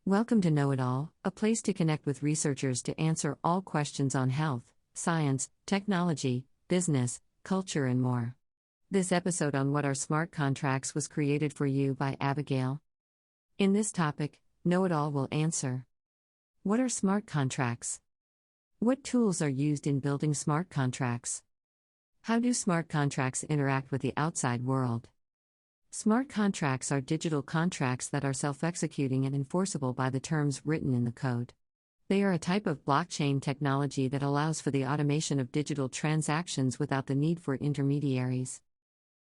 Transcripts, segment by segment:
Welcome to Know It All, a place to connect with researchers to answer all questions on health, science, technology, business, culture, and more. This episode on What Are Smart Contracts was created for you by Abigail. In this topic, Know It All will answer: what are smart contracts? What tools are used in building smart contracts? How do smart contracts interact with the outside world? Smart contracts are digital contracts that are self-executing and enforceable by the terms written in the code. They are a type of blockchain technology that allows for the automation of digital transactions without the need for intermediaries.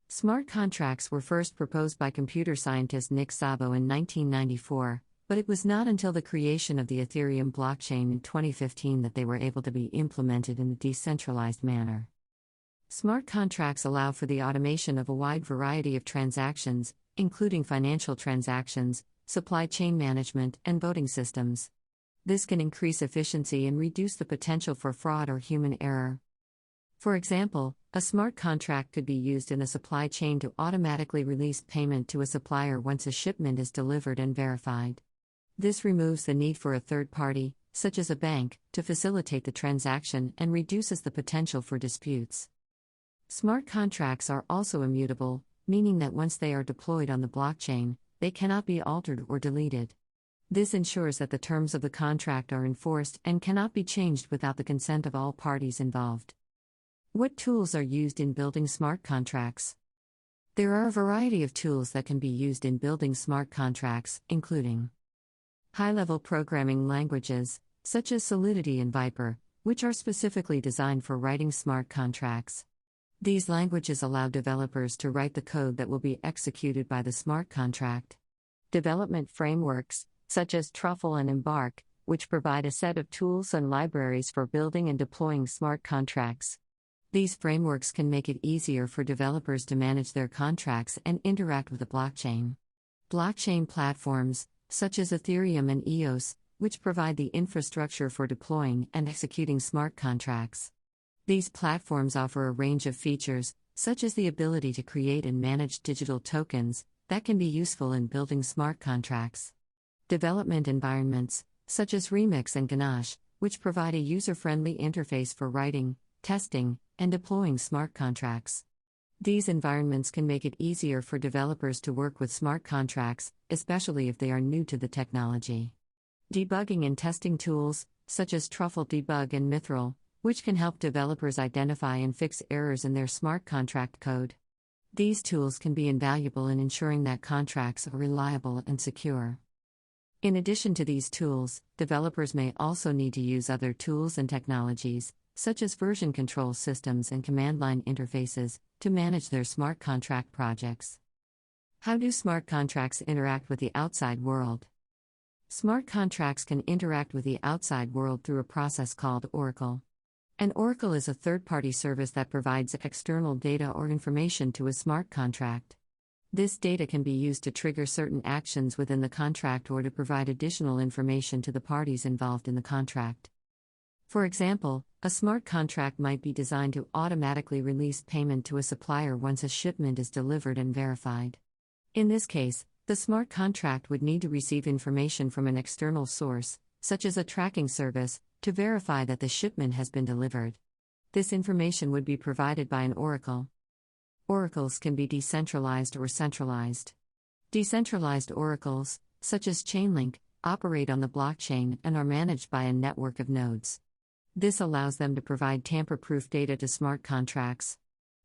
Smart contracts were first proposed by computer scientist Nick Szabo in 1994, but it was not until the creation of the Ethereum blockchain in 2015 that they were able to be implemented in a decentralized manner. Smart contracts allow for the automation of a wide variety of transactions, including financial transactions, supply chain management, and voting systems. This can increase efficiency and reduce the potential for fraud or human error. For example, a smart contract could be used in a supply chain to automatically release payment to a supplier once a shipment is delivered and verified. This removes the need for a third party, such as a bank, to facilitate the transaction and reduces the potential for disputes. Smart contracts are also immutable, meaning that once they are deployed on the blockchain, they cannot be altered or deleted. This ensures that the terms of the contract are enforced and cannot be changed without the consent of all parties involved. What tools are used in building smart contracts? There are a variety of tools that can be used in building smart contracts, including high-level programming languages, such as Solidity and Viper, which are specifically designed for writing smart contracts. These languages allow developers to write the code that will be executed by the smart contract. Development frameworks, such as Truffle and Embark, which provide a set of tools and libraries for building and deploying smart contracts. These frameworks can make it easier for developers to manage their contracts and interact with the blockchain. Blockchain platforms, such as Ethereum and EOS, which provide the infrastructure for deploying and executing smart contracts. These platforms offer a range of features, such as the ability to create and manage digital tokens, that can be useful in building smart contracts. Development environments, such as Remix and Ganache, which provide a user-friendly interface for writing, testing, and deploying smart contracts. These environments can make it easier for developers to work with smart contracts, especially if they are new to the technology. Debugging and testing tools, such as Truffle Debug and Mithril, which can help developers identify and fix errors in their smart contract code. These tools can be invaluable in ensuring that contracts are reliable and secure. In addition to these tools, developers may also need to use other tools and technologies, such as version control systems and command line interfaces, to manage their smart contract projects. How do smart contracts interact with the outside world? Smart contracts can interact with the outside world through a process called Oracle. An oracle is a third-party service that provides external data or information to a smart contract. This data can be used to trigger certain actions within the contract or to provide additional information to the parties involved in the contract. For example, a smart contract might be designed to automatically release payment to a supplier once a shipment is delivered and verified. In this case, the smart contract would need to receive information from an external source, such as a tracking service, to verify that the shipment has been delivered. This information would be provided by an oracle. Oracles can be decentralized or centralized. Decentralized oracles, such as Chainlink, operate on the blockchain and are managed by a network of nodes. This allows them to provide tamper-proof data to smart contracts.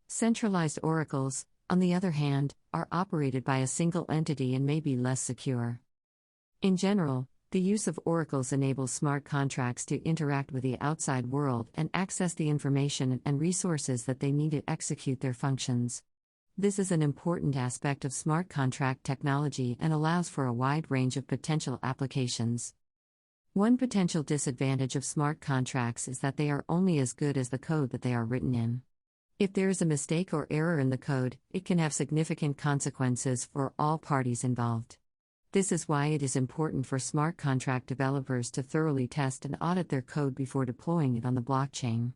Centralized oracles, on the other hand, are operated by a single entity and may be less secure. In general, the use of oracles enables smart contracts to interact with the outside world and access the information and resources that they need to execute their functions. This is an important aspect of smart contract technology and allows for a wide range of potential applications. One potential disadvantage of smart contracts is that they are only as good as the code that they are written in. If there is a mistake or error in the code, it can have significant consequences for all parties involved. This is why it is important for smart contract developers to thoroughly test and audit their code before deploying it on the blockchain.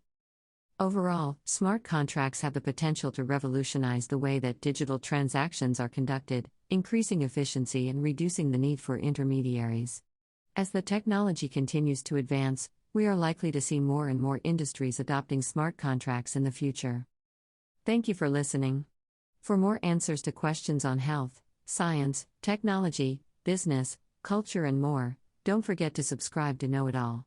Overall, smart contracts have the potential to revolutionize the way that digital transactions are conducted, increasing efficiency and reducing the need for intermediaries. As the technology continues to advance, we are likely to see more and more industries adopting smart contracts in the future. Thank you for listening. For more answers to questions on health, science, technology, business, culture, and more, don't forget to subscribe to Know It All.